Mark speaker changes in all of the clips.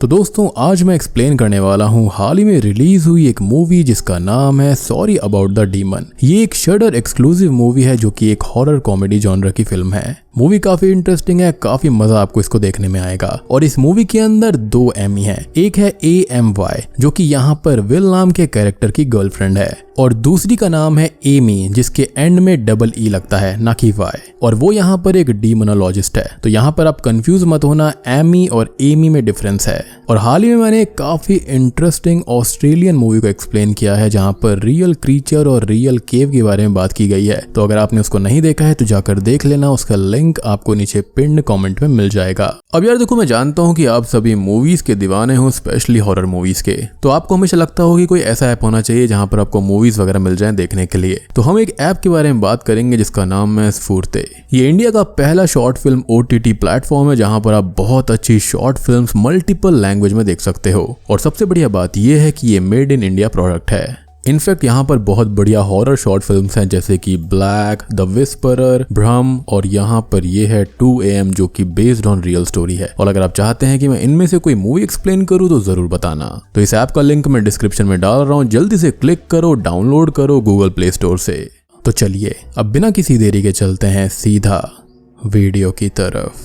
Speaker 1: तो दोस्तों आज मैं एक्सप्लेन करने वाला हूँ हाल ही में रिलीज हुई एक मूवी जिसका नाम है सॉरी अबाउट द डीमन। ये एक शडर एक्सक्लूसिव मूवी है जो कि एक हॉरर कॉमेडी जॉनर की फिल्म है। मूवी काफी इंटरेस्टिंग है, काफी मजा आपको इसको देखने में आएगा। और इस मूवी के अंदर दो एमी है, एक है AMY जो कि यहाँ पर विल नाम के कैरेक्टर की गर्लफ्रेंड है और दूसरी का नाम है एमी जिसके एंड में डबल E लगता है ना कि Y, और वो यहाँ पर एक डीमोनोलॉजिस्ट है। तो यहाँ पर आप कंफ्यूज मत होना, एमी और एमी में डिफरेंस है। और हाल ही में मैंने एक काफी इंटरेस्टिंग ऑस्ट्रेलियन मूवी को एक्सप्लेन किया है जहाँ पर रियल क्रीचर और रियल केव के बारे में बात की गई है। तो अगर आपने उसको नहीं देखा है तो जाकर देख लेना, उसका लिंक आपको नीचे पिन्ड कमेंट में मिल जाएगा। अब यार देखो, मैं जानता हूँ कि आप सभी मूवीज के दीवाने हो, स्पेशली हॉरर मूवीज के। तो आपको हमेशा लगता होगा कि कोई ऐसा ऐप होना चाहिए जहाँ पर आपको मूवीज वगैरह मिल जाए देखने के लिए। तो हम एक ऐप के बारे में बात करेंगे जिसका नाम है स्फूर्ते। ये इंडिया का पहला शॉर्ट फिल्म OTT प्लेटफॉर्म है जहाँ पर आप बहुत अच्छी शॉर्ट फिल्म्स मल्टीपल लैंग्वेज में देख सकते हो। और सबसे बढ़िया बात यह है कि ये मेड इन इंडिया प्रोडक्ट है। इनफैक्ट यहाँ पर बहुत बढ़िया हॉरर शॉर्ट फिल्म्स हैं जैसे कि ब्लैक, द विस्परर, भ्रम, और यहाँ पर ये है 2 AM जो कि बेस्ड ऑन रियल स्टोरी है। और अगर आप चाहते हैं कि मैं इनमें से कोई मूवी एक्सप्लेन करूँ तो जरूर बताना। तो इस ऐप का लिंक मैं डिस्क्रिप्शन में डाल रहा हूँ, जल्दी से क्लिक करो, डाउनलोड करो गूगल प्ले स्टोर से। तो चलिए अब बिना किसी देरी के चलते हैं सीधा वीडियो की तरफ।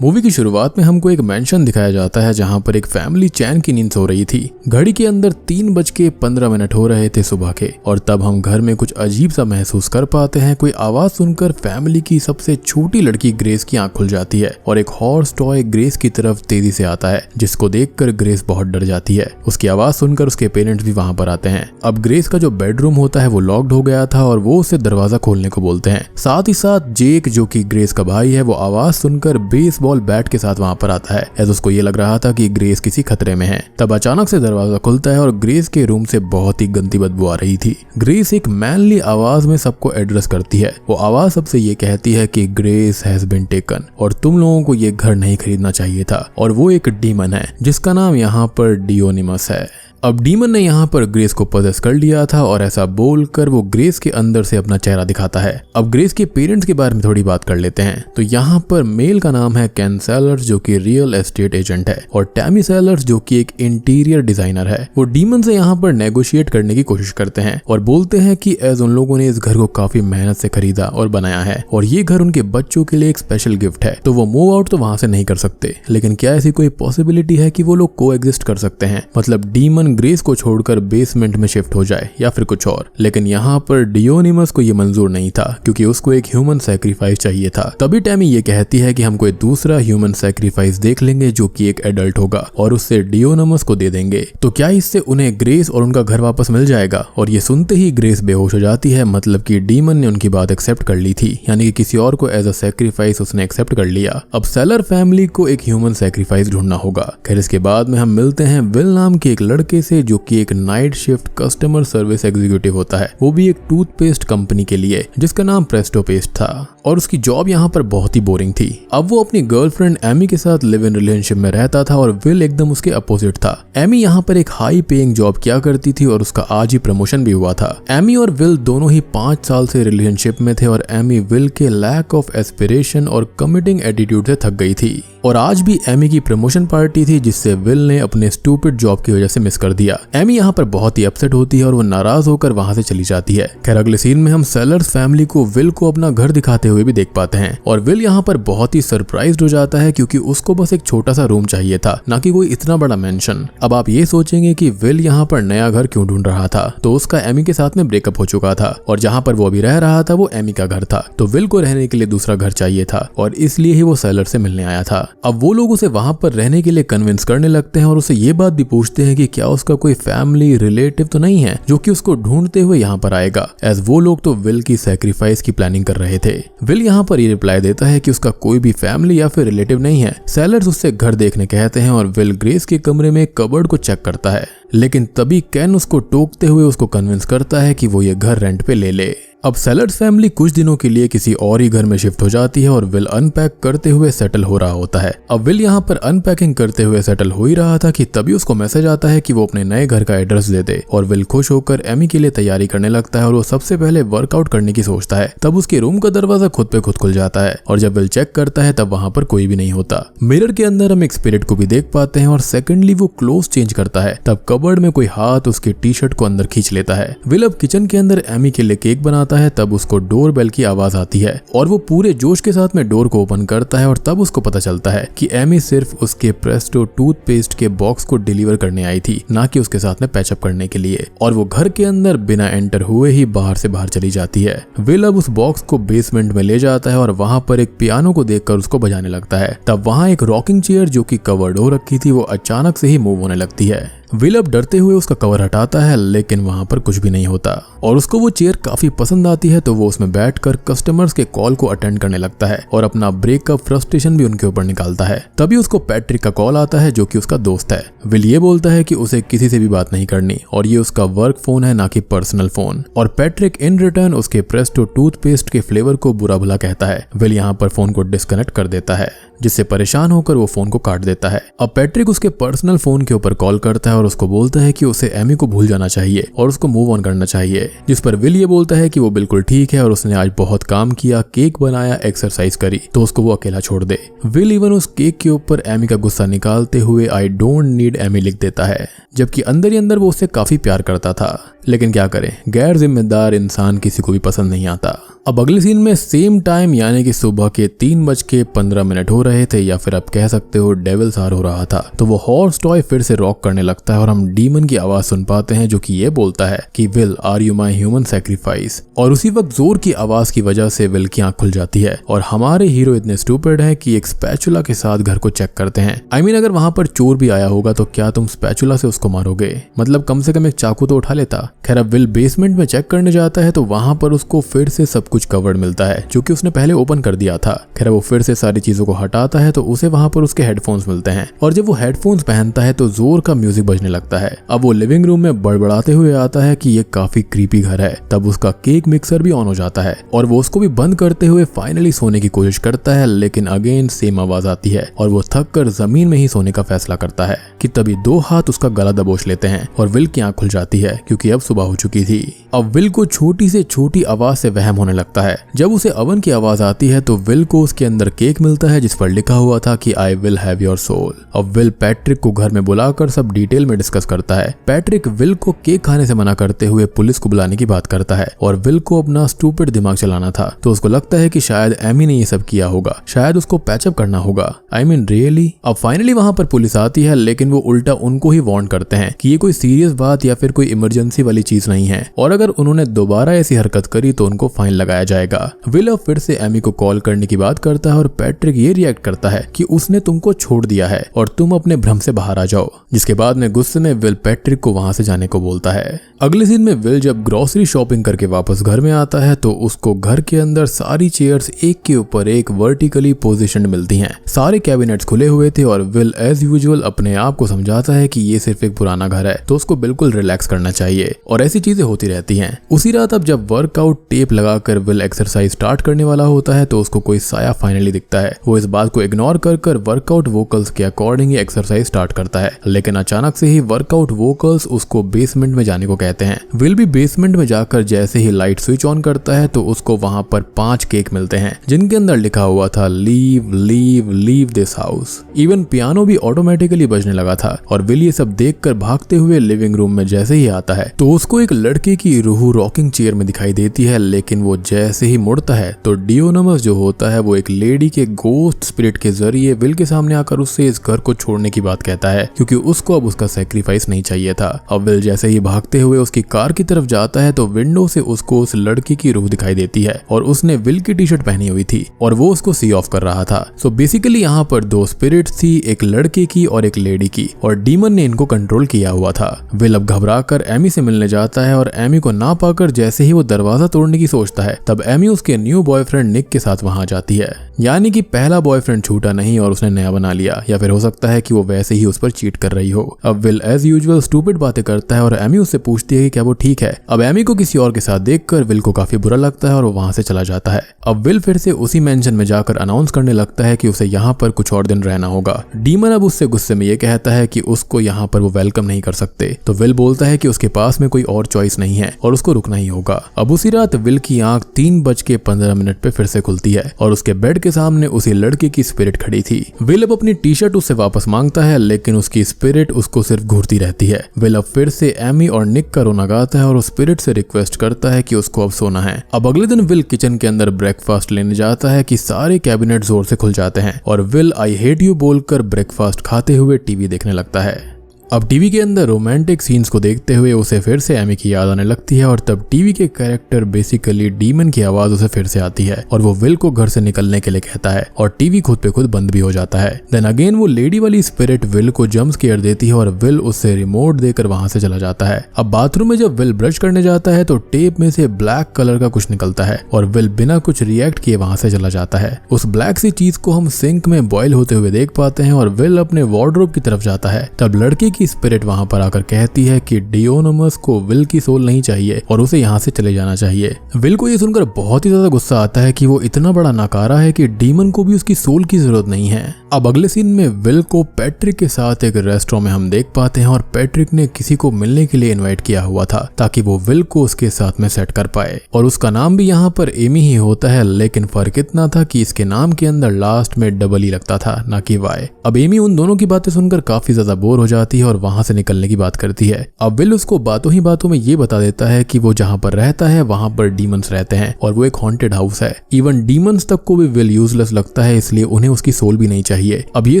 Speaker 1: मूवी की शुरुआत में हमको एक मेंशन दिखाया जाता है जहां पर एक फैमिली चैन की नींद सो रही थी। घड़ी के अंदर 3:15 हो रहे थे सुबह के, और तब हम घर में कुछ अजीब सा महसूस कर पाते हैं। कोई आवाज सुनकर फैमिली की सबसे छोटी लड़की ग्रेस की आंख खुल जाती है और एक हॉर्स टॉय ग्रेस की तरफ तेजी से आता है, जिसको देखकर ग्रेस बहुत डर जाती है। उसकी आवाज सुनकर उसके पेरेंट्स भी वहां पर आते हैं। अब ग्रेस का जो बेडरूम होता है वो लॉक्ड हो गया था और वो उसे दरवाजा खोलने को बोलते हैं। साथ ही साथ जेक जो कि ग्रेस का भाई है वो आवाज सुनकर बेसबॉल बैट के साथ वहां पर आता है, ऐसा उसको ये लग रहा था कि ग्रेस किसी खतरे में है। तब अचानक से दरवाजा खुलता है और ग्रेस के रूम से बहुत ही गंदी बदबू आ रही थी। ग्रेस एक मैनली आवाज में सबको एड्रेस करती है। वो आवाज सबसे ये कहती है कि ग्रेस हैज बीन टेकन और तुम लोगों को ये घर नहीं खरीदना चाहिए था। और वो एक डीमन है जिसका नाम यहाँ पर डियोनिमस है। अब डीमन ने यहाँ पर ग्रेस को पजेस कर लिया था और ऐसा बोलकर वो ग्रेस के अंदर से अपना चेहरा दिखाता है। अब ग्रेस के पेरेंट्स के बारे में थोड़ी बात कर लेते हैं। तो यहाँ पर मेल का नाम है केन सेलर्स जो कि रियल एस्टेट एजेंट है, और टैमी सेलर्स जो कि एक इंटीरियर डिजाइनर है। वो डीमन से यहाँ पर नेगोशिएट करने की कोशिश करते हैं और बोलते हैं कि एज उन लोगों ने इस घर को काफी मेहनत से खरीदा और बनाया है और ये घर उनके बच्चों के लिए एक स्पेशल गिफ्ट है, तो वो मूव आउट तो वहां से नहीं कर सकते। लेकिन क्या ऐसी कोई पॉसिबिलिटी है कि वो लोग को एग्जिस्ट कर सकते हैं, मतलब डीमन ग्रेस को छोड़कर बेसमेंट में शिफ्ट हो जाए या फिर कुछ और। लेकिन यहाँ पर डियोनिमस को ये मंजूर नहीं था क्योंकि उसको एक ह्यूमन सैक्रिफाइस चाहिए था। तभी टैमी ये कहती है कि हम कोई दूसरा ह्यूमन सैक्रिफाइस देख लेंगे जो कि एक एडल्ट होगा और उससे डियोनिमस को दे देंगे। तो क्या इससे उन्हें ग्रेस और उनका घर वापस मिल जाएगा? और ये सुनते ही ग्रेस बेहोश हो जाती है, मतलब कि डीमन ने उनकी बात एक्सेप्ट कर ली थी, यानी कि किसी और को एज अ सैक्रिफाइस उसने एक्सेप्ट कर लिया। अब सेलर फैमिली को एक ह्यूमन सैक्रिफाइस ढूंढना होगा। खैर इसके बाद में हम मिलते हैं विल नाम के एक लड़के से जो कि एक night shift customer service executive होता है, वो भी एक टूथपेस्ट कंपनी के लिए जिसका नाम प्रेस्टो पेस्ट था। और उसकी जॉब यहाँ पर बहुत ही बोरिंग थी। अब वो अपनी गर्लफ्रेंड एमी के साथ लिव इन रिलेशनशिप में रहता था और विल एकदम उसके अपोजिट था। एमी यहाँ पर एक हाई पेइंग जॉब किया करती थी और उसका आज ही प्रमोशन भी हुआ था। एमी और विल दोनों ही 5 साल से रिलेशनशिप में थे और एमी विल के लैक ऑफ एस्पिरेशन और कमिटिंग एटीट्यूड से थक गई थी। और आज भी एमी की प्रमोशन पार्टी थी जिससे विल ने अपने स्टूपिड जॉब की वजह से मिस कर दिया। एमी यहाँ पर बहुत ही अपसेट होती है और वो नाराज होकर वहां से चली जाती है। खैर अगले सीन में हम सेलर्स फैमिली को विल को अपना घर दिखाते हुए भी देख पाते हैं और विल यहाँ पर बहुत ही सरप्राइज्ड हो जाता है क्योंकि उसको बस एक छोटा सा रूम चाहिए था, ना कि कोई इतना बड़ा मेंशन। अब आप ये सोचेंगे कि विल यहाँ पर नया घर क्यों ढूंढ रहा था, तो उसका एमी के साथ में ब्रेकअप हो चुका था और जहाँ पर वो अभी रह रहा था वो एमी का घर था, तो विल को रहने के लिए दूसरा घर चाहिए था और इसलिए ही वो सेलर से मिलने आया था। अब वो लोग उसे वहां पर रहने के लिए कन्विंस करने लगते हैं और उसे ये बात भी पूछते हैं कि क्या उसका कोई फैमिली रिलेटिव तो नहीं है जो कि उसको ढूंढते हुए यहाँ पर आएगा, एज वो लोग तो विल की सैक्रिफाइस की प्लानिंग कर रहे थे। विल यहाँ पर ये रिप्लाई देता है कि उसका कोई भी फैमिली या फिर रिलेटिव नहीं है। सेलर्स उससे घर देखने कहते हैं और विल ग्रेस के कमरे में कबर्ड को चेक करता है, लेकिन तभी केन उसको टोकते हुए उसको कन्विंस करता है कि वो ये घर रेंट पे ले ले। अब सेलर्स फैमिली कुछ दिनों के लिए किसी और ही घर में शिफ्ट हो जाती है और विल अनपैक करते हुए सेटल हो रहा होता है। अब विल यहाँ पर अनपैकिंग करते हुए सेटल हो ही रहा था कि तभी उसको मैसेज आता है कि वो अपने नए घर का एड्रेस दे दे और विल खुश होकर एमी के लिए तैयारी करने लगता है और वो सबसे पहले वर्कआउट करने की सोचता है। तब उसके रूम का दरवाजा खुद पे खुद खुल जाता है और जब विल चेक करता है तब वहां पर कोई भी नहीं होता। मिरर के अंदर हम एक स्पिरिट को भी देख पाते हैं और सेकेंडली वो क्लोज चेंज करता है। तब कबर्ड में कोई हाथ उसकी टी शर्ट को अंदर खींच लेता है। विल अब किचन के अंदर एमी के लिए केक बनाता है। तब उसको डोर बेल की आवाज आती है और वो पूरे जोश के साथ में डोर को ओपन करता है और तब उसको पता चलता है कि एमी सिर्फ उसके प्रेस्टो टूथपेस्ट के बॉक्स को डिलीवर करने आई थी, ना कि उसके साथ में पैचअप करने के लिए। और वो घर के अंदर बिना एंटर हुए ही बाहर से बाहर चली जाती है। विल अब उस बॉक्स को बेसमेंट में ले जाता है और वहां पर एक पियानो को देखकर उसको बजाने लगता है। तब वहां एक रॉकिंग चेयर जो कि कवर्ड हो रखी थी वो अचानक से ही मूव होने लगती है। विल अब डरते हुए उसका कवर हटाता है लेकिन वहां पर कुछ भी नहीं होता और उसको वो चेयर काफी पसंद आती है। तो वो उसमें बैठकर कस्टमर्स के कॉल को अटेंड करने लगता है और अपना ब्रेकअप फ्रस्ट्रेशन भी उनके ऊपर निकालता है। तभी उसको पैट्रिक का कॉल आता है जो कि उसका दोस्त है। विल ये बोलता है कि उसे किसी से भी बात नहीं करनी और ये उसका वर्क फोन है, ना कि पर्सनल फोन। और पैट्रिक इन रिटर्न उसके प्रेस्टो टूथपेस्ट के फ्लेवर को बुरा भला कहता है। विल यहाँ पर फोन को डिस्कनेक्ट कर देता है जिससे परेशान होकर वो फोन को काट देता है। अब पैट्रिक उसके पर्सनल फोन के ऊपर कॉल करता है और उसको बोलता है कि उसे एमी को भूल जाना चाहिए और उसको मूव ऑन करना चाहिए, जिस पर विल ये बोलता है कि वो बिल्कुल ठीक है और उसने आज बहुत काम किया, केक बनाया, एक्सरसाइज करी, तो उसको वो अकेला छोड़ दे। विल इवन उस केक के ऊपर एमी का गुस्सा निकालते हुए आई डोंट नीड एमी लिख देता है, जबकि अंदर ही अंदर वो उससे काफी प्यार करता था। लेकिन क्या करें, गैर जिम्मेदार इंसान किसी को भी पसंद नहीं आता। अब अगले सीन में सेम टाइम यानी कि सुबह के 3:15 हो रहे थे या फिर आप कह सकते हो डेविल्स आवर हो रहा था। तो वो हॉर्स टॉय फिर से रॉक करने लगता है और हम डीमन की आवाज सुन पाते हैं जो कि ये बोलता है कि will are you my human sacrifice. और उसी वक्त जोर की आवाज की वजह से विल की आंख खुल जाती है और हमारे हीरो इतने स्टूपिड है कि एक स्पैचुला के साथ घर को चेक करते हैं। आई मीन अगर वहां पर चोर भी आया होगा तो क्या तुम स्पैचुला से उसको मारोगे? मतलब कम से कम एक चाकू तो उठा लेता। खैर अब विल बेसमेंट में चेक करने जाता है तो वहां पर उसको फिर से सब कुछ कवर्ड मिलता है जो कि उसने पहले ओपन कर दिया था। खैर वो फिर से सारी चीजों को हटाता है तो उसे वहां पर उसके हेडफोन्स मिलते हैं और जब वो हेडफोन्स पहनता है तो जोर का म्यूजिक बजने लगता है। अब वो लिविंग रूम में बड़बड़ाते हुए आता है कि ये काफी क्रीपी घर है। तब उसका केक मिक्सर भी ऑन हो जाता है और वो उसको भी बंद करते हुए फाइनली सोने की कोशिश करता है, लेकिन अगेन सेम आवाज आती है और वो थक कर जमीन में ही सोने का फैसला करता है कि तभी 2 हाथ उसका गला दबोच लेते हैं और विल की आंख खुल जाती है क्योंकि अब सुबह हो चुकी थी। अब विल को छोटी से छोटी आवाज से वहम होने लगता है। जब उसे अवन की आवाज आती है तो विल को उसके अंदर केक मिलता है जिस पर लिखा हुआ था कि I will have your soul. अब विल पैट्रिक को घर में बुलाकर सब डिटेल में डिस्कस करता है। पैट्रिक विल को केक खाने से मना करते हुए पुलिस को बुलाने की बात करता है और विल को अपना स्टूपिड दिमाग चलाना था तो उसको लगता है कि शायद एमी ने ये सब किया होगा, शायद उसको पैचअप करना होगा। I mean really. अब फाइनली वहां पर पुलिस आती है लेकिन वो उल्टा उनको ही वार्न करते हैं कि ये कोई सीरियस बात या फिर कोई इमरजेंसी वाली चीज नहीं है और अगर उन्होंने दोबारा ऐसी हरकत करी तो उनको फाइन लगाया जाएगा। विल अब फिर से एमी को कॉल करने की बात करता है और पैट्रिक ये रिएक्ट करता है कि उसने तुमको छोड़ दिया है और तुम अपने भ्रम से बाहर आ जाओ, जिसके बाद में गुस्से में विल पैट्रिक को वहां से जाने को बोलता है। अगले दिन में विल जब ग्रोसरी शॉपिंग करके वापस घर में आता है तो उसको घर के अंदर सारी चेयर्स एक के ऊपर एक वर्टिकली पोजीशनड मिलती हैं। सारे कैबिनेट्स खुले हुए थे और विल एज यूजुअल अपने आप को समझाता है कि ये सिर्फ एक पुराना घर है तो उसको बिल्कुल रिलैक्स करना चाहिए और ऐसी चीजें होती रहती हैं। उसी रात अब जब वर्कआउट टेप लगाकर विल एक्सरसाइज स्टार्ट करने वाला होता है तो उसको कोई साया फाइनली दिखता है। वो इस बात को इग्नोर कर वर्कआउट वोकल्स के अकॉर्डिंग ही एक्सरसाइज स्टार्ट करता है, लेकिन अचानक से ही वर्कआउट वोकल्स उसको बेसमेंट में जाने को कहते हैं। विल भी बेसमेंट में जाकर जैसे ही लाइट स्विच ऑन करता है तो उसको वहां पर 5 केक मिलते हैं जिनके अंदर लिखा हुआ था leave leave leave this house. Even piano भी ऑटोमेटिकली बजने लगा था और विल ये सब देखकर भागते हुए लिविंग रूम में जैसे ही आता है तो उसको एक लड़के की रूह रॉकिंग चेयर में दिखाई देती है, लेकिन वो जैसे ही मुड़ता है तो डियोनमस जो होता है वो एक लेडी के गोस्ट स्पिरिट के जरिए विल के सामने आकर उससे इस घर को छोड़ने की बात कहता है क्योंकि उसको अब उसका सैक्रिफाइस नहीं चाहिए था। अब विल जैसे ही भागते हुए उसकी कार की तरफ जाता है तो विंडो से उसको उस लड़की की रूह दिखाई देती है और उसने विल की टी शर्ट पहनी हुई थी और वो उसको सी ऑफ कर रहा था। सो बेसिकली यहाँ पर 2 स्पिरिट्स थी, एक लड़के की और एक लेडी की, और डीमन ने इनको कंट्रोल किया हुआ था। विल अब घबराकर एमी से मिलने मिलने जाता है और एमी को ना पाकर जैसे ही वो दरवाजा तोड़ने की सोचता है तब एमी उसके न्यू बॉयफ्रेंड निक के साथ वहां जाती है। यानी कि पहला बॉयफ्रेंड छूटा नहीं और उसने नया बना लिया, या फिर हो सकता है कि वो वैसे ही उस पर चीट कर रही हो। अब विल एज यूजुअल स्टूपिड बातें करता है और एमी उससे पूछती है कि क्या वो ठीक है। अब एमी को किसी और के साथ देखकर विल को काफी बुरा लगता है और वो वहां से चला जाता है। अब विल फिर से उसी मेंशन में जाकर अनाउंस करने लगता है कि उसे यहाँ पर कुछ और दिन रहना होगा। डीमन अब उससे गुस्से में ये कहता है कि उसको यहाँ पर वो वेलकम नहीं कर सकते, तो विल बोलता है कि उसके पास में कोई और चॉइस नहीं है और उसको रुकना ही होगा। अब उसी रात विल की आंख 3:15 पे फिर से खुलती है और उसके बेड के सामने उसी लड़के की स्पिरिट खड़ी थी। विल अब अपनी टी शर्ट उससे वापस मांगता है लेकिन उसकी स्पिरिट उसको सिर्फ घूरती रहती है। विल अब फिर से एमी और निक का रोना गाता है और उस स्पिरिट से रिक्वेस्ट करता है कि उसको अब सोना है। अब अगले दिन विल किचन के अंदर ब्रेकफास्ट लेने जाता है कि सारे कैबिनेट जोर से खुल जाते हैं और विल आई हेट यू बोलकर ब्रेकफास्ट खाते हुए टीवी देखने लगता है। अब टीवी के अंदर रोमांटिक सीन्स को देखते हुए उसे फिर से एमी की याद आने लगती है और तब टीवी के कैरेक्टर बेसिकली डीमन की आवाज उसे फिर से आती है और वो विल को घर से निकलने के लिए कहता है और टीवी खुद पे खुद बंद भी हो जाता है। देन अगेन वो लेडी वाली स्पिरिट विल को जंप स्केयर देती है और विल उससे रिमोट देकर वहां से चला जाता है। अब बाथरूम में जब विल ब्रश करने जाता है तो टेप में से ब्लैक कलर का कुछ निकलता है और विल बिना कुछ रिएक्ट किए वहां से चला जाता है। उस ब्लैक सी चीज को हम सिंक में बॉयल होते हुए देख पाते हैं और विल अपने वार्डरोब की तरफ जाता है। तब लड़के की स्पिरिट वहां पर आकर कहती है कि डियोनमस को विल की सोल नहीं चाहिए और उसे यहाँ से चले जाना चाहिए। विल को ये सुनकर बहुत ही ज्यादा गुस्सा आता है कि वो इतना बड़ा नकारा है कि डीमन को भी उसकी सोल की जरूरत नहीं है। अब अगले सीन में विल को पैट्रिक के साथ एक रेस्टोरेंट में हम देख पाते हैं और पैट्रिक ने किसी को मिलने के लिए इनवाइट किया हुआ था ताकि वो विल को उसके साथ में सेट कर पाए और उसका नाम भी यहाँ पर एमी ही होता है, लेकिन फर्क इतना था कि इसके नाम के अंदर लास्ट में डबल ही लगता था ना कि वाई। अब एमी उन दोनों की बातें सुनकर काफी ज्यादा बोर हो जाती है और वहां से निकलने की बात करती है। अब विल उसको बातों ही बातों में ये बता देता है कि वो जहाँ पर रहता है वहां पर डीमंस रहते हैं और वो एक हॉन्टेड हाउस है। इवन डीमंस तक को भी विल यूजलेस लगता है, इसलिए उन्हें उसकी सोल भी नहीं चाहिए। अब ये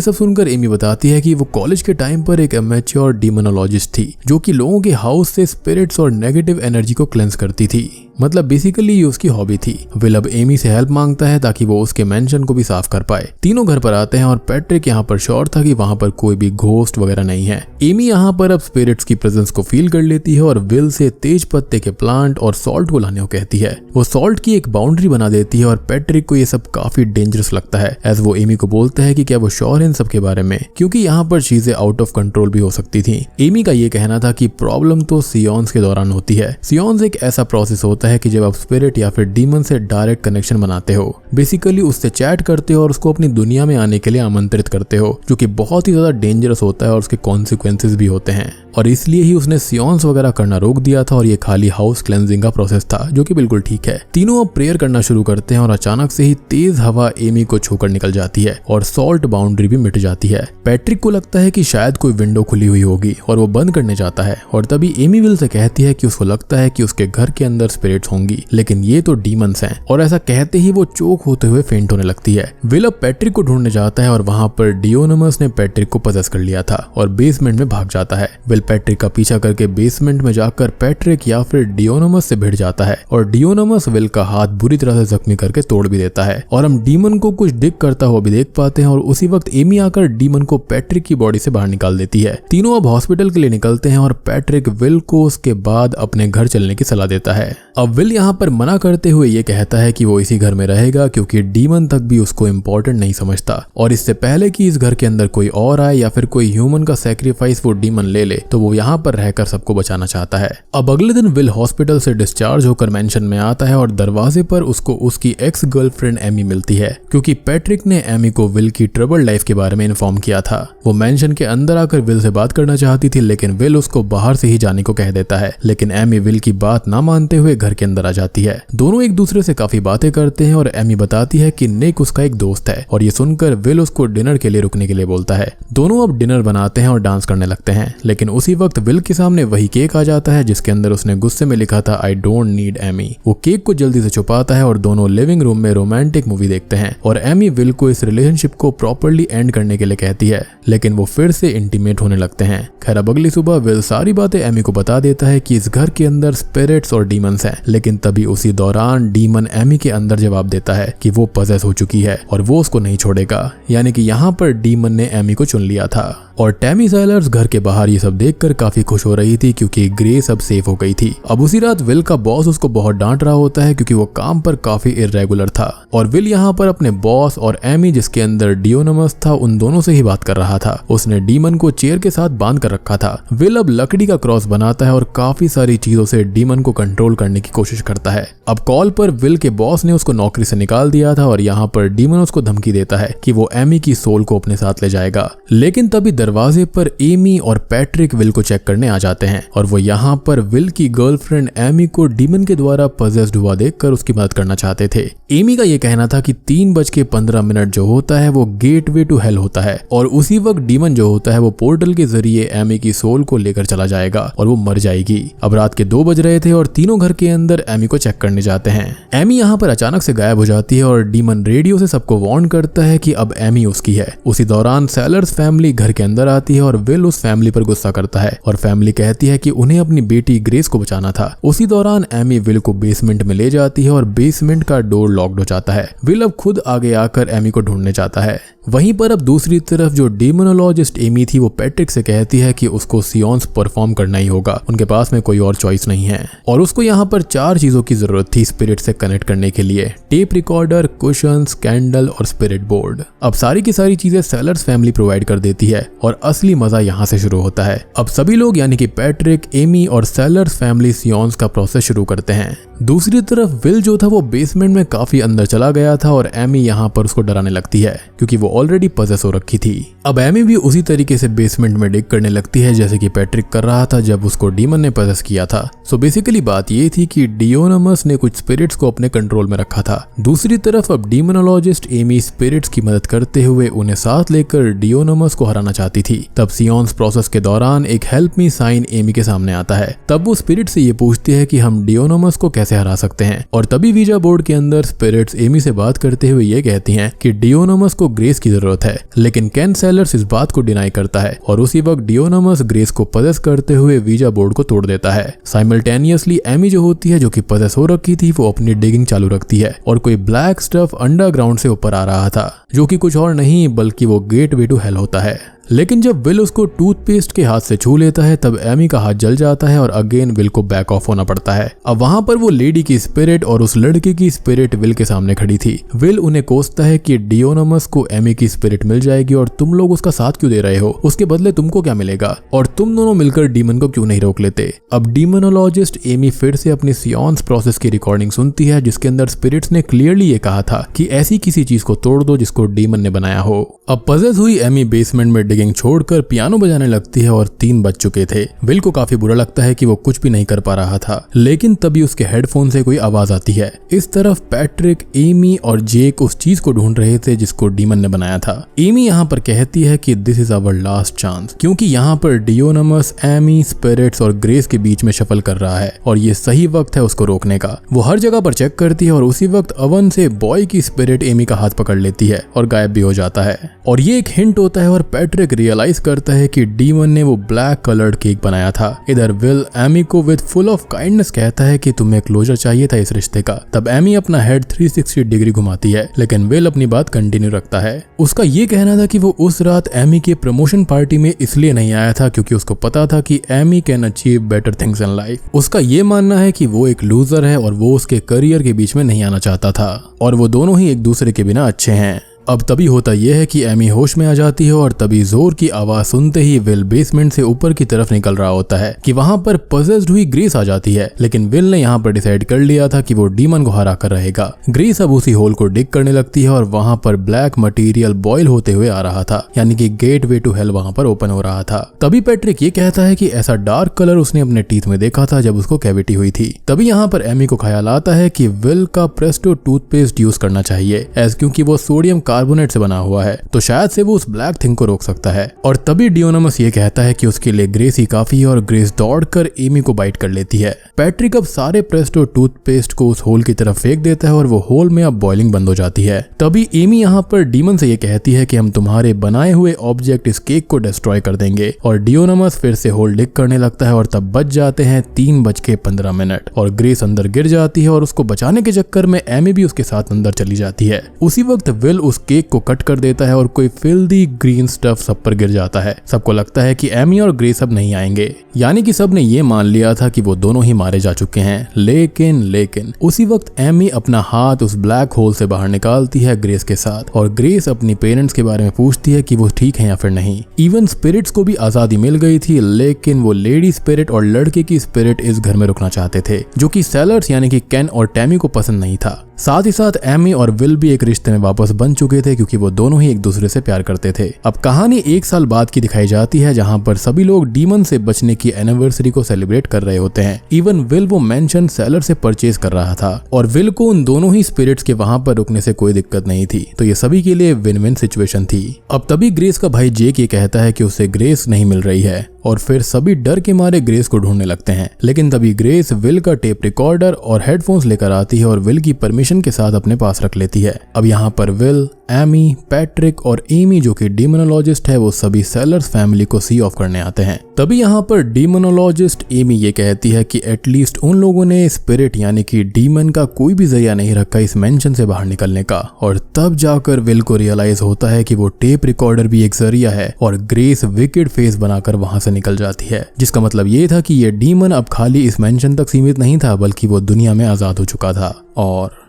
Speaker 1: सब सुनकर एमी बताती है कि वो कॉलेज के टाइम पर एक एमेच्योर डीमोनोलॉजिस्ट थी जो कि लोगों के हाउस से स्पिरिट्स और नेगेटिव एनर्जी को क्लेंस करती थी। मतलब बेसिकली ये उसकी हॉबी थी। विल अब एमी से हेल्प मांगता है ताकि वो उसके मेंशन को भी साफ कर पाए। तीनों घर पर आते हैं और पैट्रिक यहाँ पर श्योर था कि वहां पर कोई भी घोस्ट वगैरह नहीं है। एमी यहाँ पर अब स्पिरिट्स की प्रेजेंस को फील कर लेती है और विल से तेज पत्ते के प्लांट और सॉल्ट को लाने को कहती है। वो सॉल्ट की एक बाउंड्री बना देती है और पैट्रिक को ये सब काफी डेंजरस लगता है एज वो एमी को बोलता है कि क्या वो श्योर है इन सब के बारे में, क्योंकि यहाँ पर चीजें आउट ऑफ कंट्रोल भी हो सकती थी। एमी का ये कहना था कि प्रॉब्लम तो सियोन्स के दौरान होती है। सियोन्स एक ऐसा प्रोसेस होता है कि जब आप स्पिरिट या फिर डीमन से डायरेक्ट कनेक्शन बनाते हो, बेसिकली उससे चैट करते हो और उसको अपनी दुनिया में आने के लिए आमंत्रित करते हो, जो कि बहुत ही ज्यादा डेंजरस होता है और उसके कॉन्सिक्वेंसेस भी होते हैं। और इसलिए ही उसने सियोन्स वगैरह करना रोक दिया था और ये खाली हाउस क्लेंजिंग का प्रोसेस था, जो कि बिल्कुल ठीक है। तीनों अब प्रेयर करना शुरू करते हैं और अचानक से ही तेज हवा एमी को छूकर निकल जाती है और सॉल्ट बाउंड्री भी मिट जाती है। पैट्रिक को लगता है कि शायद कोई विंडो खुली हुई होगी और वो बंद करने जाता है और तभी एमी विल से कहती है कि उसको लगता है कि उसके घर के अंदर स्पिरिट्स होंगी, लेकिन ये तो डीमंस हैं। और ऐसा कहते ही वो चोक होते हुए फेंट होने लगती है। विल अब पैट्रिक को ढूंढने जाता है और वहां पर डियोनमस ने पैट्रिक को पजेस कर लिया था और बेसमेंट में भाग जाता है। विल पैट्रिक का पीछा करके बेसमेंट में जाकर पैट्रिक या फिर डियोनमस से भिड़ जाता है और डियोनमस विल का हाथ बुरी तरह से जख्मी करके तोड़ भी देता है और हम डीमन को कुछ दिख करता हुआ भी देख पाते हैं। और उसी वक्त एमी आकर डीमन को पैट्रिक की बॉडी से बाहर निकाल देती है। तीनों अब हॉस्पिटल के लिए निकलते हैं और पैट्रिक विल को उसके बाद अपने घर चलने की सलाह देता है। अब विल यहाँ पर मना करते हुए ये कहता है कि वो इसी घर में रहेगा क्योंकि डीमन तक भी उसको इम्पोर्टेंट नहीं समझता और इससे पहले कि इस घर के अंदर कोई और आए या फिर कोई ह्यूमन का सैक्रिफाइस वो डीमन ले ले, तो वो यहाँ पर रहकर सबको बचाना चाहता है। अब अगले दिन विल हॉस्पिटल से डिस्चार्ज होकर मेंशन में आता है और दरवाजे पर उसको उसकी एक्स गर्लफ्रेंड एमी मिलती है, क्योंकि पैट्रिक ने एमी को विल की ट्रबल लाइफ के बारे में इन्फॉर्म किया था। वो मेंशन के अंदर आकर विल से बात करना चाहती थी, लेकिन विल उसको बाहर से ही जाने को कह देता है, लेकिन एमी विल की बात ना मानते हुए घर के अंदर आ जाती है। दोनों एक दूसरे से काफी बातें करते हैं और एमी बताती है कि निक उसका एक दोस्त है और ये सुनकर विल उसको डिनर के लिए रुकने के लिए बोलता है। दोनों अब डिनर बनाते हैं और डांस करने लगते हैं, लेकिन उसी वक्त विल के सामने वही केक आ जाता है जिसके अंदर उसने गुस्से में लिखा था आई डोंट नीड एमी। वो केक को जल्दी से छुपाता है और दोनों लिविंग रूम में रोमांटिक मूवी देखते हैं और एमी विल को इस रिलेशनशिप को प्रॉपर्ली एंड करने के लिए कहती है, लेकिन वो फिर से इंटीमेट होने लगते हैं। खैर अब अगली सुबह विल सारी बातें एमी को बता देता है कि इस घर के अंदर स्पिरिट्स और डीमंस हैं लेकिन तभी उसी दौरान डीमन एमी के अंदर जवाब देता है कि वो पजेस हो चुकी है और वो उसको नहीं छोड़ेगा। यानी कि यहाँ पर डीमन ने एमी को चुन लिया था। और टैमी सैलर्स घर के बाहर ये सब देखकर काफी खुश हो रही थी क्योंकि ग्रेस अब सेफ हो गई थी। अब उसी रात विल का बॉस उसको बहुत डांट रहा होता है क्योंकि वो काम पर काफी इर्रेगुलर था और विल यहाँ पर अपने बॉस और एमी जिसके अंदर डियोनमस था उन दोनों से ही बात कर रहा था। उसने डीमन को चेयर के साथ बांध कर रखा था। विल अब लकड़ी का क्रॉस बनाता है और काफी सारी चीजों से डीमन को कंट्रोल करने की कोशिश करता है। अब कॉल पर विल के बॉस ने उसको नौकरी से निकाल दिया था और यहाँ पर डीमन उसको धमकी देता है कि वो एमी की सोल को अपने साथ ले जाएगा। लेकिन तभी दरवाजे पर एमी और पैट्रिक विल को चेक करने आ जाते हैं और वो यहाँ पर विल की गर्लफ्रेंड एमी को डीमन के द्वारा पजेस्ड हुआ देखकर उसकी मदद करना चाहते थे। एमी का ये कहना था कि 3:15 जो होता है वो गेटवे टू हेल होता है और उसी वक्त डीमन जो होता है वो पोर्टल के जरिए एमी की सोल को लेकर चला जाएगा और वो मर जाएगी। अब रात के 2 बज रहे थे और तीनों घर के अंदर एमी को चेक करने जाते हैं। एमी यहाँ पर अचानक से गायब हो जाती है और डीमन रेडियो से सबको वार्न करता है कि अब एमी उसकी है। उसी दौरान सैलर्स फैमिली घर के अंदर आती है और विल उस फैमिली पर गुस्सा करता है और फैमिली कहती है कि उन्हें अपनी बेटी ग्रेस को बचाना था। उसी दौरान एमी विल को बेसमेंट में ले जाती है और बेसमेंट का डोर लॉक्ड हो जाता है। विल अब खुद आगे आकर एमी को ढूंढने जाता है। वहीं पर अब दूसरी तरफ जो डेमोनोलॉजिस्ट एमी थी वो पैट्रिक से कहती है कि उसको सियोन्स परफॉर्म करना ही होगा, उनके पास में कोई और चॉइस नहीं है। और उसको यहाँ पर 4 चीजों की जरूरत थी स्पिरिट से कनेक्ट करने के लिए: टेप रिकॉर्डर, कुशन्स, कैंडल और स्पिरिट बोर्ड। अब सारी की सारी चीजें सैलर्स फैमिली प्रोवाइड कर देती है और असली मजा यहाँ से शुरू होता है। अब सभी लोग यानी कि पैट्रिक, एमी और सैलर्स फैमिली सियोन्स का प्रोसेस शुरू करते हैं। दूसरी तरफ विल जो था वो बेसमेंट में काफी अंदर चला गया था और एमी यहाँ पर उसको डराने लगती है क्योंकि वो ऑलरेडी पजेस हो रखी थी। अब एमी भी उसी तरीके से बेसमेंट में डिग करने लगती है जैसे कि पैट्रिक कर रहा था जब उसको डीमन ने पजेस किया था। सो बेसिकली बात ये थी कि डियोनमस ने कुछ स्पिरिट्स को अपने कंट्रोल में रखा था। दूसरी तरफ अब डीमोनोलॉजिस्ट एमी स्पिरिट्स की मदद करते हुए उन्हें साथ लेकर डियोनमस को हराना चाहती थी। तब सियोन्स प्रोसेस के दौरान एक हेल्प मी साइन एमी के सामने आता है। तब वो स्पिरिट से ये पूछती है कि हम डियोनमस को कैसे हरा सकते हैं और तभी वीजा बोर्ड के अंदर स्पिरिट्स एमी से बात करते हुए ये कहती हैं कि डियोनमस को ग्रेस की जरूरत है। लेकिन केन सैलर्स इस बात को डिनाई करता है और उसी वक्त डियोनमस ग्रेस को पजेस करते हुए वीजा बोर्ड को तोड़ देता है। साइमल्टेनियसली एमी जो होती है जो कि पजेस हो रखी थी वो अपनी डिगिंग चालू रखती है और कोई ब्लैक स्टफ अंडरग्राउंड से ऊपर आ रहा था जो कि कुछ और नहीं बल्कि वो गेटवे टू हेल होता है। लेकिन जब विल उसको टूथपेस्ट के हाथ से छू लेता है तब एमी का हाथ जल जाता है और अगेन विल को बैक ऑफ होना पड़ता है। अब वहां पर वो लेडी की स्पिरिट और उस लड़के की स्पिरिट विल के सामने खड़ी थी। विल उन्हें कोसता है कि डियोनमस को एमी की स्पिरिट मिल जाएगी और तुम लोग उसका साथ क्यों दे रहे हो, उसके बदले तुमको क्या मिलेगा और तुम दोनों मिलकर डीमन को क्यों नहीं रोक लेते। अब डीमोनोलॉजिस्ट एमी फिर से अपनी सियोन्स प्रोसेस की रिकॉर्डिंग सुनती है जिसके अंदर स्पिरिट्स ने क्लियरली ये कहा था कि ऐसी किसी चीज को तोड़ दो जिसको डीमन ने बनाया हो। अब पजेस हुई एमी बेसमेंट में डिगिंग छोड़कर पियानो बजाने लगती है और 3 बज चुके थे। विल को काफी बुरा लगता है कि वो कुछ भी नहीं कर पा रहा था, लेकिन तभी उसके हेडफोन से कोई आवाज आती है। इस तरफ पैट्रिक, एमी और जेक उस चीज को ढूंढ रहे थे जिसको डीमन ने बनाया था। एमी यहाँ पर कहती है कि this is our last chance क्योंकि यहाँ पर डियोनमस एमी, स्पिरिट्स और ग्रेस के बीच में शफल कर रहा है और ये सही वक्त है उसको रोकने का। वो हर जगह पर चेक करती है और उसी वक्त अवन से बॉय की स्पिरिट एमी का हाथ पकड़ लेती है और गायब भी हो जाता है। और ये एक हिंट होता है और पैट्रिक रियलाइज करता है कि डीमन ने वो ब्लैक कलर्ड केक बनाया था। इधर विल एमी को विद फुल ऑफ काइंडनेस कहता है कि तुम्हें क्लोजर चाहिए था इस रिश्ते का। तब एमी अपना हेड 360 डिग्री घुमाती है लेकिन विल अपनी बात कंटिन्यू रखता है। उसका ये कहना था कि वो उस रात एमी के प्रमोशन पार्टी में इसलिए नहीं आया था क्योंकि उसको पता था कि Amy can achieve better things in life. उसका ये मानना है कि वो एक लूजर है और वो उसके करियर के बीच में नहीं आना चाहता था और वो दोनों ही एक दूसरे के बिना अच्छे हैं। अब तभी होता यह है कि एमी होश में आ जाती है और तभी जोर की आवाज सुनते ही विल बेसमेंट से ऊपर की तरफ निकल रहा होता है कि वहां पर पजेस्ड हुई ग्रेस आ जाती है। लेकिन विल ने यहाँ पर डिसाइड कर लिया था कि वो डीमन को हरा कर रहेगा। ग्रेस अब उसी होल को डिग करने लगती है और वहां पर ब्लैक मटेरियल बॉयल होते हुए आ रहा था यानी कि गेटवे टू हेल वहां पर ओपन हो रहा था। तभी पैट्रिक ये कहता है कि ऐसा डार्क कलर उसने अपने टीथ में देखा था जब उसको कैविटी हुई थी। तभी यहाँ पर एमी को ख्याल आता है कि विल का प्रेस्टो टूथपेस्ट यूज करना चाहिए क्योंकि वो सोडियम कार्बोनेट से बना हुआ है, तो शायद से वो उस ब्लैक थिंग को रोक सकता है। और तभी डियोनामस ये कहता है कि उसके लिए ग्रेस ही काफी है और ग्रेस दौड़कर एमी को बाइट कर लेती है। पैट्रिक अब सारे प्रेस्टो टूथपेस्ट को उस होल की तरफ फेंक देता है और वो होल में अब बॉइलिंग बंद हो जाती है। तभी एमी यहाँ पर डीमन से ये कहती है कि हम तुम्हारे बनाए हुए ऑब्जेक्ट इस केक को डिस्ट्रॉय कर देंगे, और डियोनामस फिर से होल डिग करने लगता है और तब बच जाते हैं 3:15 और ग्रेस अंदर गिर जाती है और उसको बचाने के चक्कर में एमी भी उसके साथ अंदर चली जाती है। उसी वक्त विल उस केक को कट कर देता है और कोई फिल्दी ग्रीन स्टफ सब पर गिर जाता है। सबको लगता है कि एमी और ग्रेस अब नहीं आएंगे, यानी कि सबने ये मान लिया था कि वो दोनों ही मारे जा चुके हैं। लेकिन उसी वक्त एमी अपना हाथ उस ब्लैक होल से बाहर निकालती है ग्रेस के साथ, और ग्रेस अपनी पेरेंट्स के बारे में पूछती है कि वो ठीक है या फिर नहीं। इवन स्पिरिट्स को भी आजादी मिल गई थी, लेकिन वो लेडी स्पिरिट और लड़के की स्पिरिट इस घर में रुकना चाहते थे, जो कि सेलर्स यानी कि केन और टैमी को पसंद नहीं था। साथ ही साथ एमी और विल भी एक रिश्ते में वापस बन चुके थे, क्योंकि वो दोनों ही एक दूसरे से प्यार करते थे। अब कहानी 1 साल बाद की दिखाई जाती है, जहां पर सभी लोग डीमन से बचने की एनिवर्सरी को सेलिब्रेट कर रहे होते हैं। इवन विल वो मेंशन सेलर से परचेज कर रहा था, और विल को उन दोनों ही स्पिरिट्स के वहां पर रुकने से कोई दिक्कत नहीं थी, तो ये सभी के लिए विन विन सिचुएशन थी। अब तभी ग्रेस का भाई जेक ये कहता है कि उसे ग्रेस नहीं मिल रही है, और फिर सभी डर के मारे ग्रेस को ढूंढने लगते हैं। लेकिन तभी ग्रेस विल का टेप रिकॉर्डर और हेडफोन्स लेकर आती है और विल की परमिशन के साथ अपने पास रख लेती है। अब यहाँ पर विल, एमी, पैट्रिक और एमी जो कि डीमोनोलॉजिस्ट है, वो सभी सेलर्स फैमिली को सी ऑफ करने आते हैं। तभी यहाँ पर डीमोनोलॉजिस्ट एमी ये कहती है कि एटलीस्ट उन लोगों ने स्पिरिट यानी कि डीमन का कोई भी जरिया नहीं रखा इस मेंशन से बाहर निकलने का। और तब जाकर विल को रियलाइज होता है कि वो टेप रिकॉर्डर भी एक जरिया है, और ग्रेस विकेड फेस बनाकर वहां से निकल जाती है, जिसका मतलब ये था कि ये डीमन अब खाली इस मेंशन तक सीमित नहीं था, बल्कि वो दुनिया में आजाद हो चुका था। और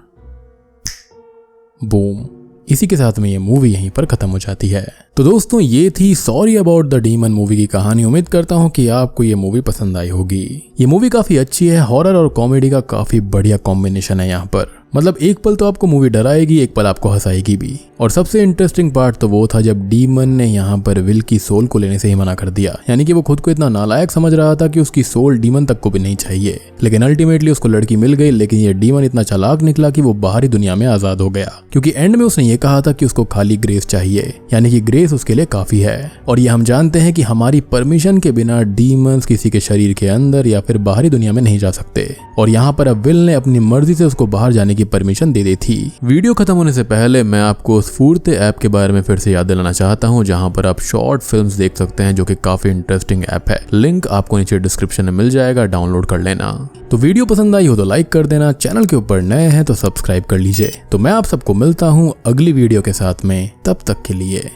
Speaker 1: बूम, इसी के साथ में ये मूवी यहीं पर खत्म हो जाती है। तो दोस्तों, ये थी sorry about the demon movie की कहानी। उम्मीद करता हूँ कि आपको ये मूवी पसंद आई होगी। ये मूवी काफी अच्छी है, हॉरर और कॉमेडी का काफी बढ़िया कॉम्बिनेशन है यहाँ पर। मतलब एक पल तो आपको मूवी डराएगी, एक पल आपको हंसाएगी भी। और सबसे इंटरेस्टिंग पार्ट तो वो था जब डीमन ने यहाँ पर विल की सोल को लेने से ही मना कर दिया, यानी कि वो खुद को इतना नालायक समझ रहा था कि उसकी सोल डीमन तक को भी नहीं चाहिए। लेकिन अल्टीमेटली उसको लड़की मिल गई, लेकिन ये डीमन इतना चालाक निकला कि वो बाहरी दुनिया में आजाद हो गया, क्योंकि एंड में उसने ये कहा था कि उसको खाली ग्रेस चाहिए, यानी कि ग्रेस उसके लिए काफी है। और ये हम जानते हैं कि हमारी परमिशन के बिना डीमंस किसी के शरीर के अंदर या फिर बाहरी दुनिया में नहीं जा सकते। और यहाँ पर अब विल ने अपनी मर्जी से उसको बाहर जाने की परमिशन दे दी थी। वीडियो खत्म होने से पहले मैं आपको स्फूर्ति ऐप के बारे में फिर से याद दिलाना चाहता हूँ, जहाँ पर आप शॉर्ट फिल्म्स देख सकते हैं, जो कि काफी इंटरेस्टिंग ऐप है। लिंक आपको नीचे डिस्क्रिप्शन में मिल जाएगा, डाउनलोड कर लेना। तो वीडियो पसंद आई हो तो लाइक कर देना, चैनल के ऊपर नए हैं तो सब्सक्राइब कर लीजिए। तो मैं आप सबको मिलता हूँ अगली वीडियो के साथ में, तब तक के लिए